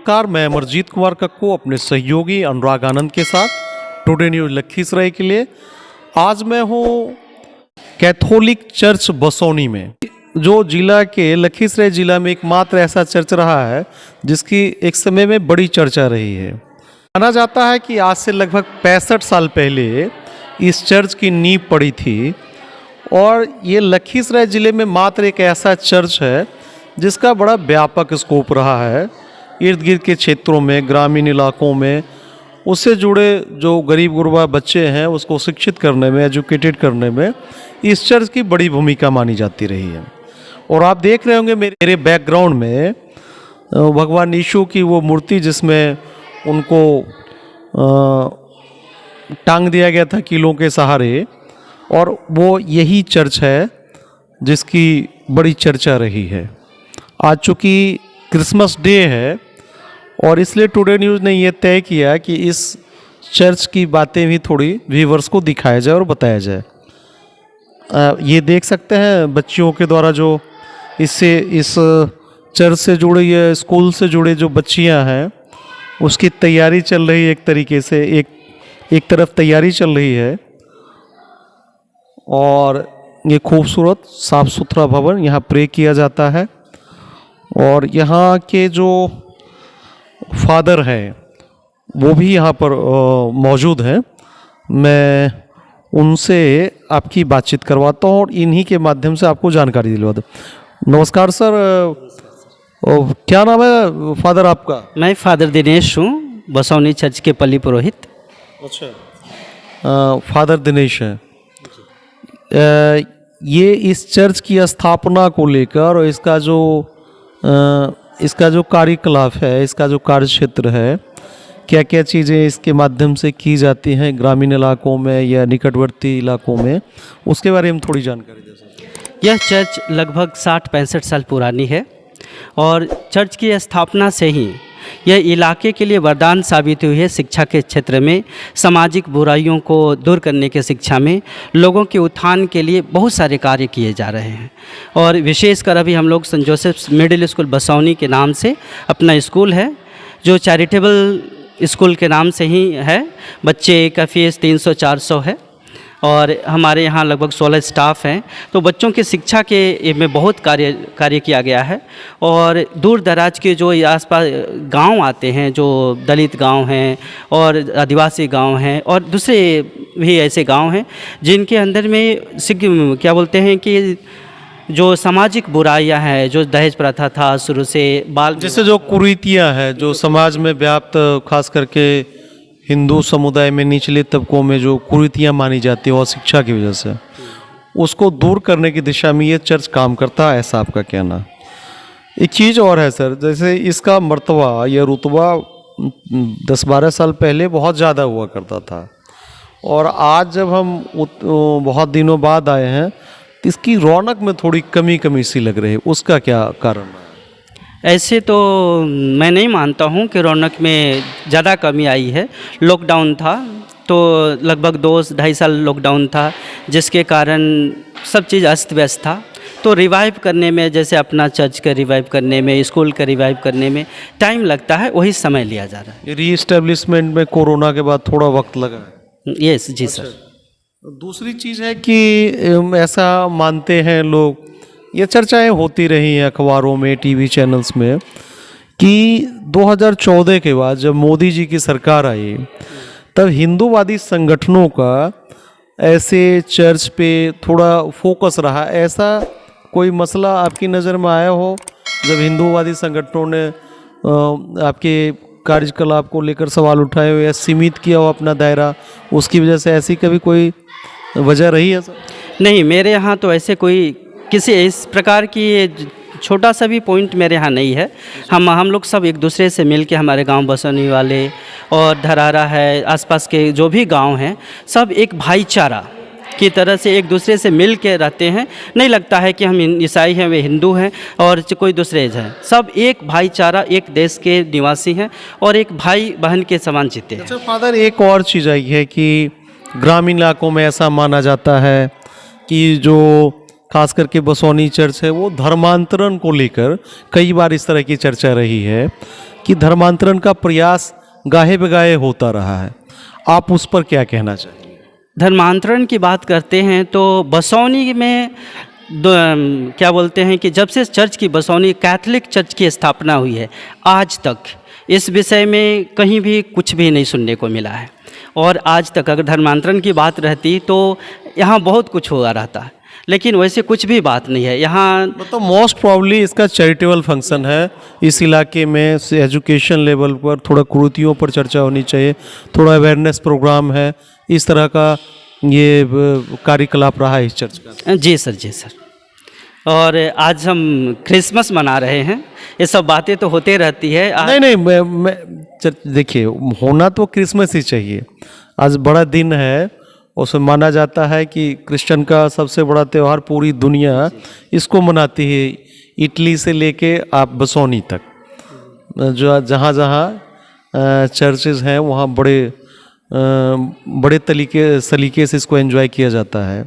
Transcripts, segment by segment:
नमस्कार, मैं अमरजीत कुमार कक्कू अपने सहयोगी अनुराग आनंद के साथ टुडे न्यूज़ लखीसराय के लिए। आज मैं हूँ कैथोलिक चर्च बसौनी में, जो जिला के लखीसराय जिला में एकमात्र ऐसा चर्च रहा है जिसकी एक समय में बड़ी चर्चा रही है। माना जाता है कि आज से लगभग 65 साल पहले इस चर्च की नींव पड़ी थी और ये लखीसराय ज़िले में मात्र एक ऐसा चर्च है जिसका बड़ा व्यापक स्कोप रहा है। इर्द गिर्द के क्षेत्रों में, ग्रामीण इलाकों में उससे जुड़े जो गरीब गुरबा बच्चे हैं उसको शिक्षित करने में, एजुकेटेड करने में इस चर्च की बड़ी भूमिका मानी जाती रही है। और आप देख रहे होंगे मेरे बैकग्राउंड में भगवान यीशु की वो मूर्ति जिसमें उनको टांग दिया गया था कीलों के सहारे, और वो यही चर्च है जिसकी बड़ी चर्चा रही है। आज चूँकि क्रिसमस डे है और इसलिए टुडे न्यूज़ ने ये तय किया कि इस चर्च की बातें भी थोड़ी व्यूवर्स को दिखाया जाए और बताया जाए। ये देख सकते हैं बच्चियों के द्वारा जो इस चर्च से जुड़े या स्कूल से जुड़े जो बच्चियां हैं उसकी तैयारी चल रही है। एक तरीके से एक तरफ तैयारी चल रही है और ये खूबसूरत साफ़ सुथरा भवन, यहाँ प्रे किया जाता है। और यहाँ के जो फादर हैं वो भी यहाँ पर मौजूद हैं। मैं उनसे आपकी बातचीत करवाता हूँ और इन्हीं के माध्यम से आपको जानकारी दिलवाता हूँ। नमस्कार सर, क्या नाम है फादर आपका? मैं फादर दिनेश हूँ, बसौनी चर्च के पल्ली पुरोहित। अच्छा, फादर दिनेश हैं। ये इस चर्च की स्थापना को लेकर और इसका जो कार्यकलाप है, इसका जो कार्य क्षेत्र है, क्या क्या चीज़ें इसके माध्यम से की जाती हैं ग्रामीण इलाकों में या निकटवर्ती इलाकों में, उसके बारे में थोड़ी जानकारी दे सकते हैं। यह चर्च लगभग 60-65 साल पुरानी है और चर्च की स्थापना से ही यह इलाके के लिए वरदान साबित हुई है। शिक्षा के क्षेत्र में, सामाजिक बुराइयों को दूर करने के शिक्षा में, लोगों के उत्थान के लिए बहुत सारे कार्य किए जा रहे हैं। और विशेषकर अभी हम लोग Saint Joseph's middle school Basauni के नाम से अपना स्कूल है, जो चैरिटेबल स्कूल के नाम से ही है। बच्चे का फीस 300-400 है और हमारे यहाँ लगभग 16 स्टाफ हैं। तो बच्चों की शिक्षा के में बहुत कार्य किया गया है। और दूर दराज के जो आसपास गांव आते हैं, जो दलित गांव हैं और आदिवासी गांव हैं और दूसरे भी ऐसे गांव हैं जिनके अंदर में क्या बोलते हैं कि जो सामाजिक बुराइयां हैं, जो दहेज प्रथा था शुरू से, बाल जैसे जो कुरीतियाँ हैं जो समाज में व्याप्त, खास करके हिंदू समुदाय में निचले तबकों में जो कुरीतियाँ मानी जाती है और शिक्षा की वजह से, उसको दूर करने की दिशा में ये चर्च काम करता है, ऐसा आपका कहना। एक चीज़ और है सर, जैसे इसका मर्तबा या रुतबा 10-12 साल पहले बहुत ज़्यादा हुआ करता था और आज जब हम बहुत दिनों बाद आए हैं तो इसकी रौनक में थोड़ी कमी सी लग रही है, उसका क्या कारण है? ऐसे तो मैं नहीं मानता हूँ कि रौनक में ज़्यादा कमी आई है। लॉकडाउन था तो लगभग 2-2.5 साल लॉकडाउन था, जिसके कारण सब चीज़ अस्त व्यस्त था। तो रिवाइव करने में, जैसे अपना चर्च का रिवाइव करने में, स्कूल का रिवाइव करने में टाइम लगता है, वही समय लिया जा रहा है। रीएस्टेब्लिशमेंट में कोरोना के बाद थोड़ा वक्त लगा है। यस जी सर। दूसरी चीज़ है कि ऐसा मानते हैं लोग, ये चर्चाएं होती रही हैं अखबारों में, टीवी चैनल्स में, कि 2014 के बाद जब मोदी जी की सरकार आई तब हिंदूवादी संगठनों का ऐसे चर्च पे थोड़ा फोकस रहा। ऐसा कोई मसला आपकी नज़र में आया हो जब हिंदूवादी संगठनों ने आपके कार्यकलाप को लेकर सवाल उठाए हो या सीमित किया हो अपना दायरा, उसकी वजह से ऐसी कभी कोई वजह रही है सर? नहीं, मेरे यहाँ तो ऐसे कोई किसी इस प्रकार की छोटा सा भी पॉइंट मेरे यहाँ नहीं है। हम लोग सब एक दूसरे से मिल के, हमारे गांव बसौनी वाले और धरारा है, आसपास के जो भी गांव हैं, सब एक भाईचारा की तरह से एक दूसरे से मिल के रहते हैं। नहीं लगता है कि हम ईसाई हैं, वे हिंदू हैं और कोई दूसरे हैं। सब एक भाईचारा, एक देश के निवासी हैं और एक भाई बहन के समान जीते हैं। अच्छा फादर, एक और चीज़ आई है कि ग्रामीण इलाकों में ऐसा माना जाता है कि जो खास करके बसौनी चर्च है वो धर्मांतरण को लेकर कई बार इस तरह की चर्चा रही है कि धर्मांतरण का प्रयास गाहे बगाहे होता रहा है, आप उस पर क्या कहना चाहेंगे? धर्मांतरण की बात करते हैं तो बसौनी में क्या बोलते हैं कि जब से चर्च की बसौनी कैथोलिक चर्च की स्थापना हुई है आज तक इस विषय में कहीं भी कुछ भी नहीं सुनने को मिला है। और आज तक अगर धर्मांतरण की बात रहती तो यहाँ बहुत कुछ हुआ रहता, लेकिन वैसे कुछ भी बात नहीं है यहाँ। मतलब मोस्ट प्रॉब्ली इसका चैरिटेबल फंक्शन है इस इलाके में, से एजुकेशन लेवल पर थोड़ा कुरीतियों पर चर्चा होनी चाहिए, थोड़ा अवेयरनेस प्रोग्राम है, इस तरह का ये कार्यकलाप रहा है इस चर्च का। जी सर, जी सर। और आज हम क्रिसमस मना रहे हैं, ये सब बातें तो होते रहती है। नहीं, देखिए होना तो क्रिसमस ही चाहिए, आज बड़ा दिन है, उसमें माना जाता है कि क्रिश्चियन का सबसे बड़ा त्यौहार पूरी दुनिया इसको मनाती है, इटली से लेके आप बसौनी तक, जो जहाँ जहाँ चर्चेज हैं वहाँ बड़े सलीके से इसको एंजॉय किया जाता है।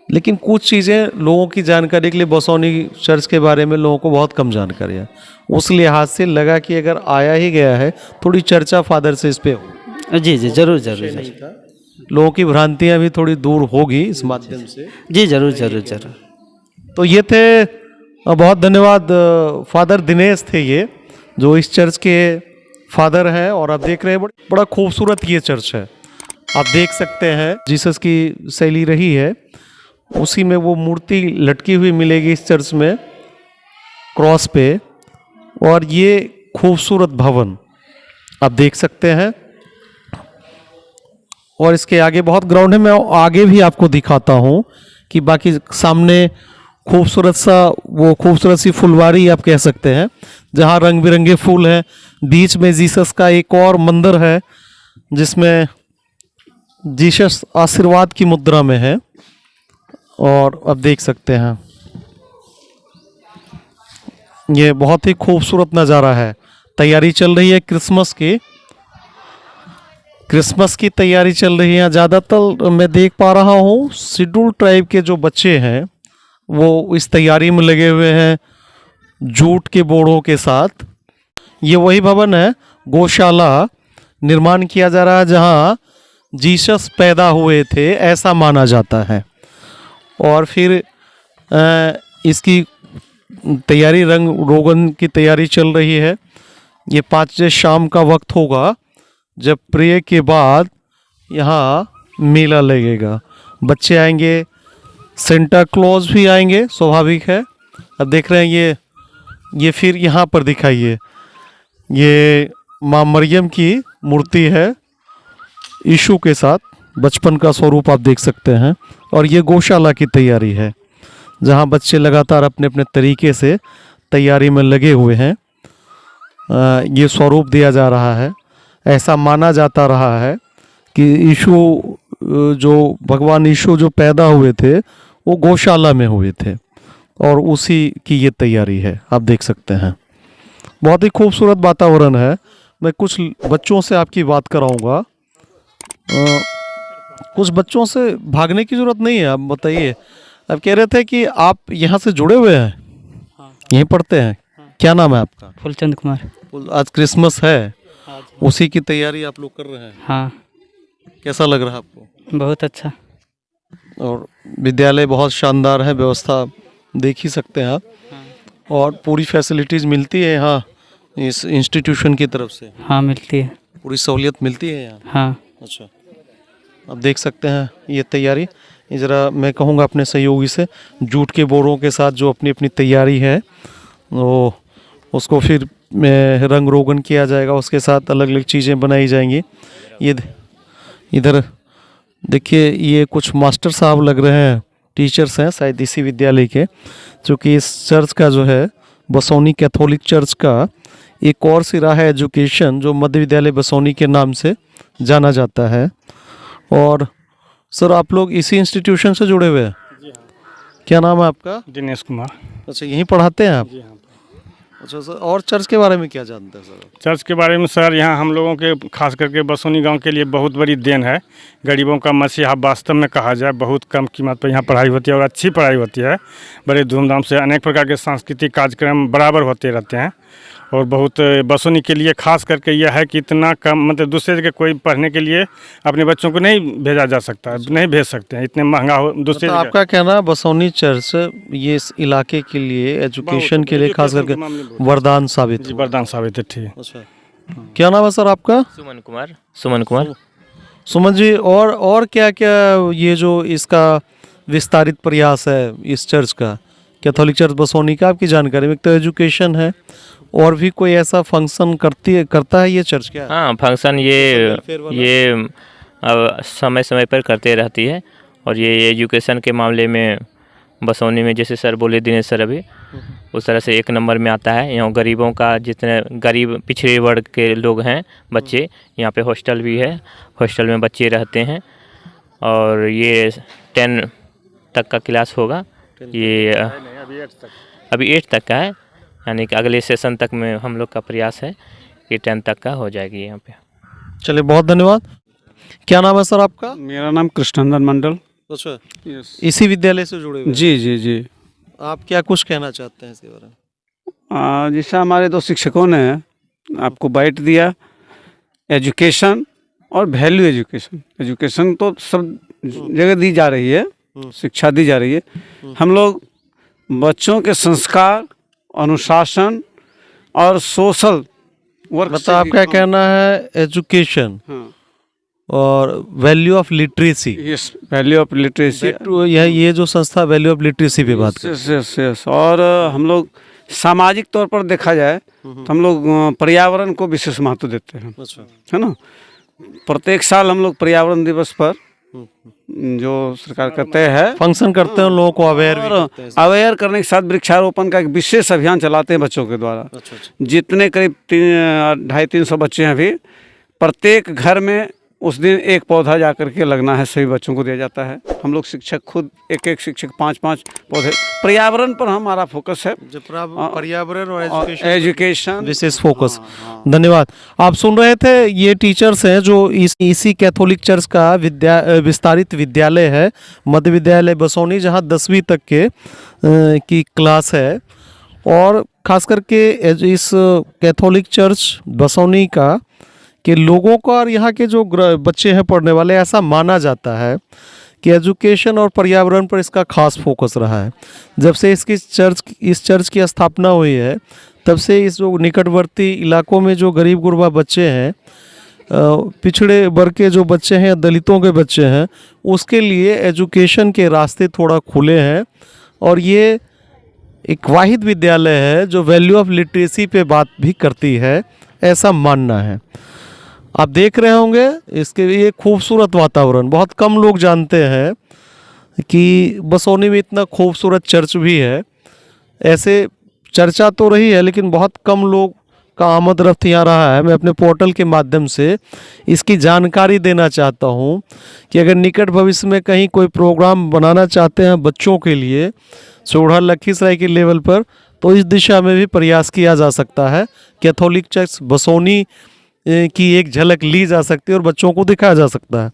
लेकिन कुछ चीज़ें लोगों की जानकारी के लिए बसौनी चर्च के बारे में लोगों को बहुत कम जानकारी है, उस लिहाज से लगा कि अगर आया ही गया है थोड़ी चर्चा फादर से इस पे हो। जी जी, जरूर जरूर। लोगों की भ्रांतियां भी थोड़ी दूर होगी इस माध्यम से। जी जरूर जरूर जरूर। तो ये थे, बहुत धन्यवाद फादर दिनेश थे ये, जो इस चर्च के फादर हैं। और आप देख रहे हैं बड़ा खूबसूरत ये चर्च है, आप देख सकते हैं जीसस की शैली रही है, उसी में वो मूर्ति लटकी हुई मिलेगी इस चर्च में क्रॉस पे। और ये खूबसूरत भवन आप देख सकते हैं, और इसके आगे बहुत ग्राउंड है, मैं आगे भी आपको दिखाता हूँ कि बाकी सामने खूबसूरत सी फुलवारी आप कह सकते हैं, जहाँ रंग बिरंगे फूल हैं। बीच में जीसस का एक और मंदिर है जिसमें जीसस आशीर्वाद की मुद्रा में है, और आप देख सकते हैं ये बहुत ही खूबसूरत नज़ारा है। तैयारी चल रही है क्रिसमस की तैयारी चल रही है। ज़्यादातर मैं देख पा रहा हूँ शेड्यूल ट्राइब के जो बच्चे हैं वो इस तैयारी में लगे हुए हैं जूट के बोड़ों के साथ। ये वही भवन है, गौशाला निर्माण किया जा रहा है जहाँ जीसस पैदा हुए थे ऐसा माना जाता है। और फिर इसकी तैयारी, रंग रोगन की तैयारी चल रही है। ये 5 बजे शाम का वक्त होगा जब प्रेयर के बाद यहाँ मेला लगेगा, बच्चे आएंगे, सेंटा क्लॉज भी आएंगे, स्वाभाविक है। अब देख रहे हैं ये फिर यहाँ पर दिखाइए, ये माँ मरियम की मूर्ति है यीशु के साथ, बचपन का स्वरूप आप देख सकते हैं। और ये गौशाला की तैयारी है जहाँ बच्चे लगातार अपने अपने तरीके से तैयारी में लगे हुए हैं। ये स्वरूप दिया जा रहा है। ऐसा माना जाता रहा है कि भगवान यीशु जो पैदा हुए थे वो गौशाला में हुए थे, और उसी की ये तैयारी है, आप देख सकते हैं। बहुत ही खूबसूरत वातावरण है। मैं कुछ बच्चों से आपकी बात कराऊंगा। कुछ बच्चों से भागने की ज़रूरत नहीं है, आप बताइए। आप कह रहे थे कि आप यहाँ से जुड़े हुए हैं? हाँ। यहीं पढ़ते हैं? हाँ। क्या नाम है आपका? फूलचंद कुमार। आज क्रिसमस है, उसी की तैयारी आप लोग कर रहे हैं? हाँ। कैसा लग रहा है आपको? बहुत अच्छा। और विद्यालय बहुत शानदार है, व्यवस्था देख ही सकते हैं आप। हाँ। और पूरी फैसिलिटीज़ मिलती है यहाँ इस इंस्टीट्यूशन की तरफ से? हाँ मिलती है, पूरी सहूलियत मिलती है यहाँ? हाँ। अच्छा, आप देख सकते हैं ये तैयारी। ज़रा मैं कहूँगा अपने सहयोगी से, जूट के बोरों के साथ जो अपनी अपनी तैयारी है वो उसको फिर रंग रोगन किया जाएगा, उसके साथ अलग अलग चीज़ें बनाई जाएंगी। ये इधर देखिए, ये कुछ मास्टर साहब लग रहे हैं, टीचर्स हैं शायद इसी विद्यालय के, जो कि इस चर्च का जो है बसौनी कैथोलिक चर्च का एक और सिरा है एजुकेशन, जो मध्य विद्यालय बसौनी के नाम से जाना जाता है। और सर आप लोग इसी इंस्टीट्यूशन से जुड़े हुए हैं? जी हाँ। क्या नाम है आपका? दिनेश कुमार। अच्छा, यहीं पढ़ाते हैं आप? जी हाँ। अच्छा सर, और चर्च के बारे में क्या जानते हैं सर? चर्च के बारे में सर, यहाँ हम लोगों के खास करके बसौनी गांव के लिए बहुत बड़ी देन है। गरीबों का मसीहा वास्तव में कहा जाए, बहुत कम कीमत पर यहाँ पढ़ाई होती है और अच्छी पढ़ाई होती है। बड़े धूमधाम से अनेक प्रकार के सांस्कृतिक कार्यक्रम बराबर होते रहते हैं। और बहुत बसोनी के लिए खास करके यह है कि इतना कम मतलब दूसरे जगह कोई पढ़ने के लिए अपने बच्चों को नहीं भेजा जा सकता है, नहीं भेज सकते हैं, इतने महंगा हो दूसरे मतलब जगह। आपका कहना है बसोनी चर्च ये इस इलाके के लिए एजुकेशन के लिए खास एजुकेशन के करके मामले में बहुत- वरदान साबित जी हुआ। वरदान साबित है। ठीक। अच्छा, क्या नाम है सर आपका? सुमन कुमार। सुमन कुमार। सुमन जी, और क्या क्या ये जो इसका विस्तारित प्रयास है इस चर्च का, कैथोलिक चर्च बसोनी का, आपकी जानकारी में? एक तो एजुकेशन है, और भी कोई ऐसा फंक्शन करता है ये चर्च क्या? हाँ, फंक्शन वेलफेयर वाला? ये अब समय समय पर करते रहती है। और ये एजुकेशन के मामले में बसोनी में जैसे सर बोले, दिनेश सर अभी, उस तरह से 1 नंबर में आता है। यहाँ गरीबों का, जितने गरीब पिछड़े वर्ग के लोग हैं बच्चे, यहाँ पे हॉस्टल भी है, हॉस्टल में बच्चे रहते हैं। और ये 10 तक का क्लास होगा। ये अभी 8 तक का है, यानी कि अगले सेशन तक में हम लोग का प्रयास है कि 10 तक का हो जाएगी यहाँ पे। चलिए, बहुत धन्यवाद। क्या नाम है सर आपका? मेरा नाम कृष्णनंदन मंडल। अच्छा, इसी विद्यालय से जुड़े हुए हैं? जी जी जी। आप क्या कुछ कहना चाहते हैं इसके बारे में? जैसा हमारे 2 शिक्षकों ने आपको बाइट दिया, एजुकेशन और वैल्यू एजुकेशन। एजुकेशन तो सब जगह दी जा रही है, शिक्षा दी जा रही है। हम लोग बच्चों के संस्कार, अनुशासन और सोशल वर्क मतलब आपका कहना है एजुकेशन और value of literacy, yes, value of literacy, ये जो संस्था वैल्यू ऑफ लिटरेसी पे बात कर यस। और हम लोग सामाजिक तौर पर देखा जाए तो हम लोग पर्यावरण को विशेष महत्व देते हैं, है ना। प्रत्येक साल हम लोग पर्यावरण दिवस पर जो सरकार कहते हैं फंक्शन करते हैं, लोगों को अवेयर भी और करते हैं। अवेयर करने के साथ वृक्षारोपण का एक विशेष अभियान चलाते हैं बच्चों के द्वारा। अच्छा, जितने करीब 250-300 बच्चे हैं अभी, प्रत्येक घर में उस दिन एक पौधा जा करके लगना है, सभी बच्चों को दिया जाता है। हम लोग शिक्षक खुद एक शिक्षक 5-5 पौधे। पर्यावरण पर हमारा फोकस है, जब पर्यावरण और और एजुकेशन विशेष फोकस। धन्यवाद। आप सुन रहे थे, ये टीचर्स हैं जो इसी कैथोलिक चर्च का विस्तारित विद्यालय है, मध्य विद्यालय बसोनी, जहाँ 10वीं तक के की क्लास है। और खास करके इस कैथोलिक चर्च बसोनी का के लोगों का और यहाँ के जो बच्चे हैं पढ़ने वाले, ऐसा माना जाता है कि एजुकेशन और पर्यावरण पर इसका खास फोकस रहा है। जब से इस चर्च की स्थापना हुई है, तब से इस जो निकटवर्ती इलाकों में जो गरीब गुरबा बच्चे हैं, पिछड़े वर्ग के जो बच्चे हैं, दलितों के बच्चे हैं, उसके लिए एजुकेशन के रास्ते थोड़ा खुले हैं। और ये एक वाहिद विद्यालय है जो वैल्यू ऑफ लिटरेसी पे बात भी करती है, ऐसा मानना है। आप देख रहे होंगे इसके ये खूबसूरत वातावरण, बहुत कम लोग जानते हैं कि बसोनी में इतना खूबसूरत चर्च भी है। ऐसे चर्चा तो रही है, लेकिन बहुत कम लोग का आमद रफ्त यहाँ रहा है। मैं अपने पोर्टल के माध्यम से इसकी जानकारी देना चाहता हूँ कि अगर निकट भविष्य में कहीं कोई प्रोग्राम बनाना चाहते हैं बच्चों के लिए सोढ़ा लखीसराय के लेवल पर, तो इस दिशा में भी प्रयास किया जा सकता है। कैथोलिक चर्च बसोनी की एक झलक ली जा सकती है और बच्चों को दिखाया जा सकता है।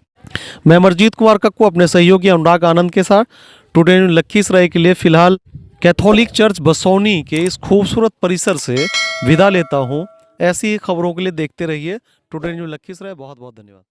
मैं अमरजीत कुमार कक्कू अपने सहयोगी अनुराग आनंद के साथ टुडे न्यूज़ लखीसराय के लिए फ़िलहाल कैथोलिक चर्च बसोनी के इस खूबसूरत परिसर से विदा लेता हूं। ऐसी ही खबरों के लिए देखते रहिए टुडे न्यूज़ लखीसराय। बहुत बहुत धन्यवाद।